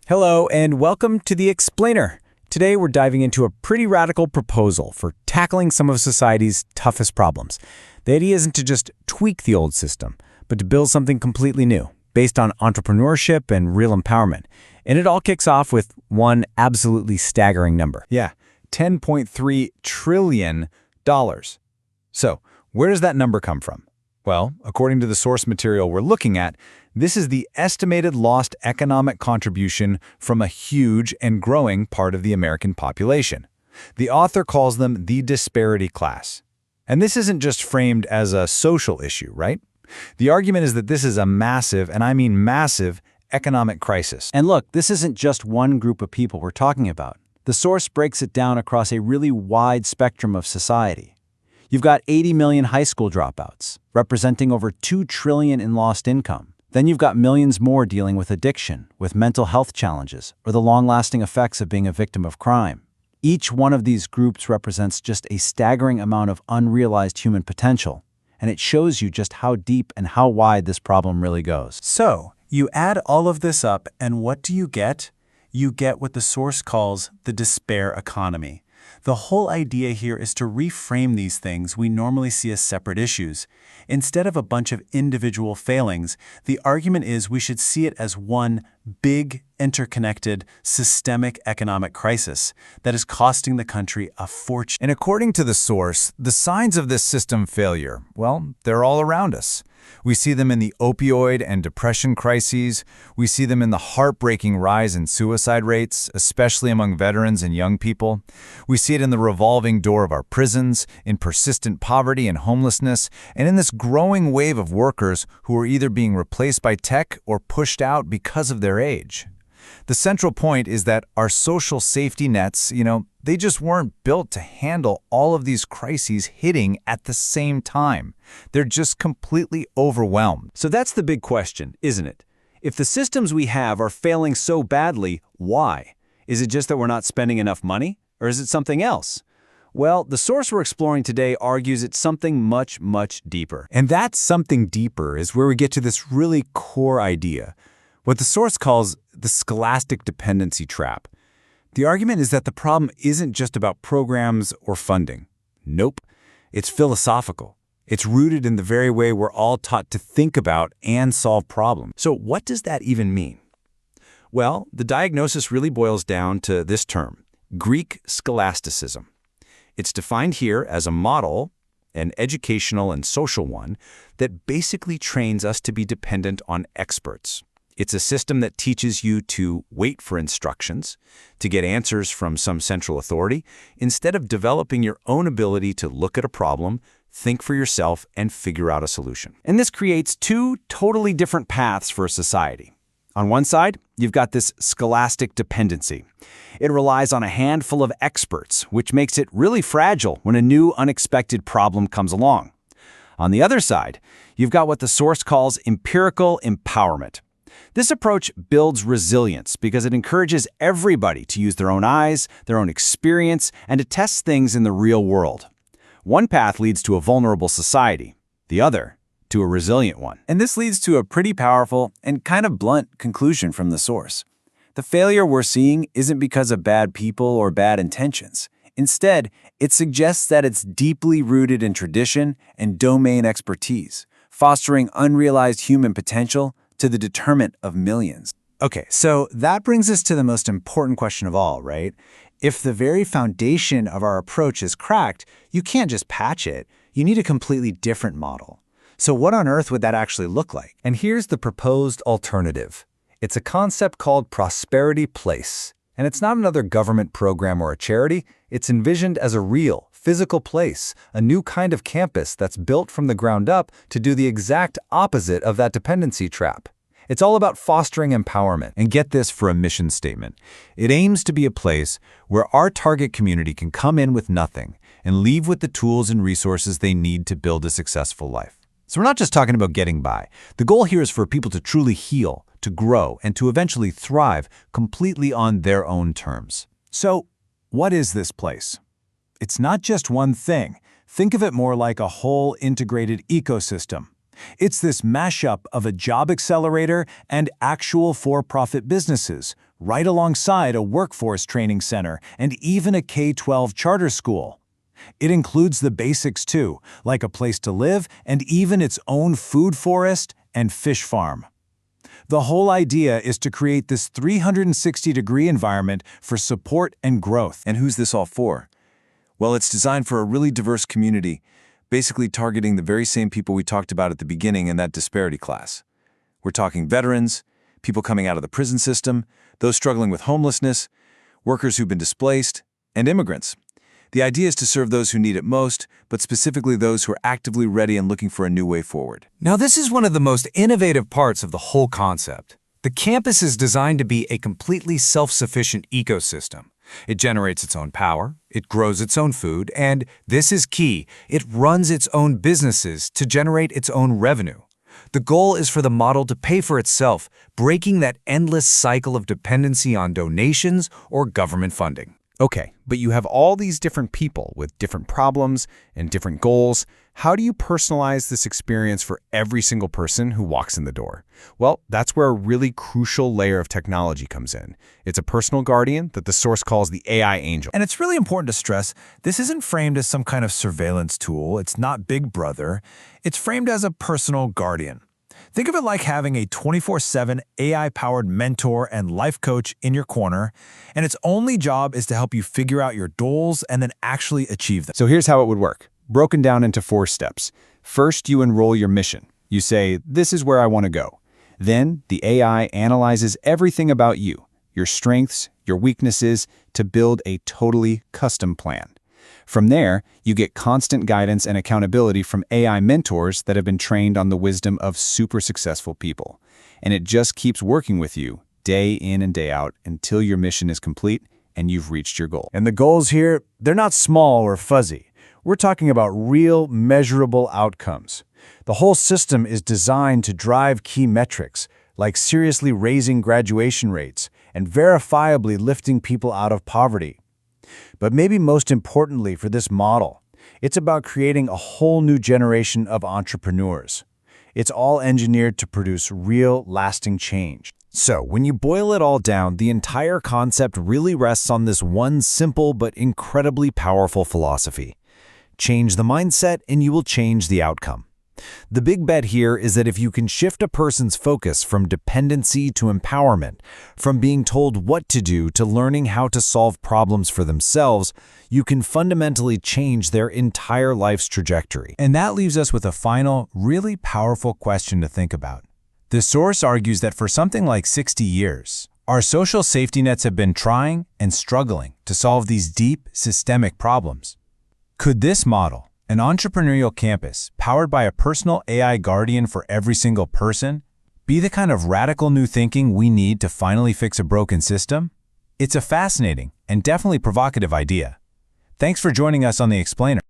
Hello, and welcome to The Explainer. Today, we're diving into a pretty radical proposal for tackling some of society's toughest problems. The idea isn't to just tweak the old system, but to build something completely new, based on entrepreneurship and real empowerment. And it all kicks off with one absolutely staggering number. Yeah, $10.3 trillion. So, where does that number come from? Well, according to the source material we're looking at, this is the estimated lost economic contribution from a huge and growing part of the American population. The author calls them the disparity class. And this isn't just framed as a social issue, right? The argument is that this is a massive, and I mean massive, economic crisis. And look, this isn't just one group of people we're talking about. The source breaks it down across a really wide spectrum of society. You've got 80 million high school dropouts, representing over $2 trillion in lost income. Then you've got millions more dealing with addiction, with mental health challenges, or the long-lasting effects of being a victim of crime. Each one of these groups represents just a staggering amount of unrealized human potential, and it shows you just how deep and how wide this problem really goes. So, you add all of this up, and what do you get? You get what the source calls the despair economy. The whole idea here is to reframe these things we normally see as separate issues. Instead of a bunch of individual failings, the argument is we should see it as one big, interconnected, systemic economic crisis that is costing the country a fortune. And according to the source, the signs of this system failure, well, they're all around us. We see them in the opioid and depression crises. We see them in the heartbreaking rise in suicide rates, especially among veterans and young people. We see it in the revolving door of our prisons, in persistent poverty and homelessness, and in this growing wave of workers who are either being replaced by tech or pushed out because of their age. The central point is that our social safety nets, they just weren't built to handle all of these crises hitting at the same time. They're just completely overwhelmed. So that's the big question, isn't it? If the systems we have are failing so badly, why? Is it just that we're not spending enough money? Or is it something else? Well, the source we're exploring today argues it's something much, much deeper. And that something deeper is where we get to this really core idea, what the source calls the scholastic dependency trap. The argument is that the problem isn't just about programs or funding. Nope, it's philosophical. It's rooted in the very way we're all taught to think about and solve problems. So what does that even mean? Well, the diagnosis really boils down to this term, Greek scholasticism. It's defined here as a model, an educational and social one, that basically trains us to be dependent on experts. It's a system that teaches you to wait for instructions, to get answers from some central authority, instead of developing your own ability to look at a problem, think for yourself, and figure out a solution. And this creates two totally different paths for a society. On one side, you've got this scholastic dependency. It relies on a handful of experts, which makes it really fragile when a new, unexpected problem comes along. On the other side, you've got what the source calls empirical empowerment. This approach builds resilience because it encourages everybody to use their own eyes, their own experience, and to test things in the real world. One path leads to a vulnerable society, the other to a resilient one. And this leads to a pretty powerful and kind of blunt conclusion from the source. The failure we're seeing isn't because of bad people or bad intentions. Instead, it suggests that it's deeply rooted in tradition and domain expertise, fostering unrealized human potential to the deterrent of millions. Okay, so that brings us to the most important question of all, right? If the very foundation of our approach is cracked, you can't just patch it. You need a completely different model. So what on earth would that actually look like? And here's the proposed alternative. It's a concept called Prosperity Place. And it's not another government program or a charity. It's envisioned as a real, physical place, a new kind of campus that's built from the ground up to do the exact opposite of that dependency trap. It's all about fostering empowerment. And get this for a mission statement. It aims to be a place where our target community can come in with nothing and leave with the tools and resources they need to build a successful life. So we're not just talking about getting by. The goal here is for people to truly heal, to grow, and to eventually thrive completely on their own terms. So, what is this place? It's not just one thing. Think of it more like a whole integrated ecosystem. It's this mashup of a job accelerator and actual for-profit businesses, right alongside a workforce training center and even a K-12 charter school. It includes the basics too, like a place to live and even its own food forest and fish farm. The whole idea is to create this 360-degree environment for support and growth. And who's this all for? Well, it's designed for a really diverse community, basically targeting the very same people we talked about at the beginning in that disparity class. We're talking veterans, people coming out of the prison system, those struggling with homelessness, workers who've been displaced, and immigrants. The idea is to serve those who need it most, but specifically those who are actively ready and looking for a new way forward. Now, this is one of the most innovative parts of the whole concept. The campus is designed to be a completely self-sufficient ecosystem. It generates its own power, it grows its own food, and, this is key, it runs its own businesses to generate its own revenue. The goal is for the model to pay for itself, breaking that endless cycle of dependency on donations or government funding. Okay, but you have all these different people with different problems and different goals. How do you personalize this experience for every single person who walks in the door? Well, that's where a really crucial layer of technology comes in. It's a personal guardian that the source calls the AI angel. And it's really important to stress, this isn't framed as some kind of surveillance tool. It's not Big Brother. It's framed as a personal guardian. Think of it like having a 24/7 AI-powered mentor and life coach in your corner, and its only job is to help you figure out your goals and then actually achieve them. So here's how it would work, broken down into 4 steps. First, you enroll your mission. You say, this is where I want to go. Then, the AI analyzes everything about you, your strengths, your weaknesses, to build a totally custom plan. From there, you get constant guidance and accountability from AI mentors that have been trained on the wisdom of super successful people. And it just keeps working with you, day in and day out, until your mission is complete and you've reached your goal. And the goals here, they're not small or fuzzy. We're talking about real, measurable outcomes. The whole system is designed to drive key metrics, like seriously raising graduation rates and verifiably lifting people out of poverty. But maybe most importantly for this model, it's about creating a whole new generation of entrepreneurs. It's all engineered to produce real, lasting change. So, when you boil it all down, the entire concept really rests on this one simple but incredibly powerful philosophy. Change the mindset and you will change the outcome. The big bet here is that if you can shift a person's focus from dependency to empowerment, from being told what to do to learning how to solve problems for themselves, you can fundamentally change their entire life's trajectory. And that leaves us with a final, really powerful question to think about. The source argues that for something like 60 years, our social safety nets have been trying and struggling to solve these deep, systemic problems. Could this model, an entrepreneurial campus powered by a personal AI guardian for every single person, be the kind of radical new thinking we need to finally fix a broken system? It's a fascinating and definitely provocative idea. Thanks for joining us on The Explainer.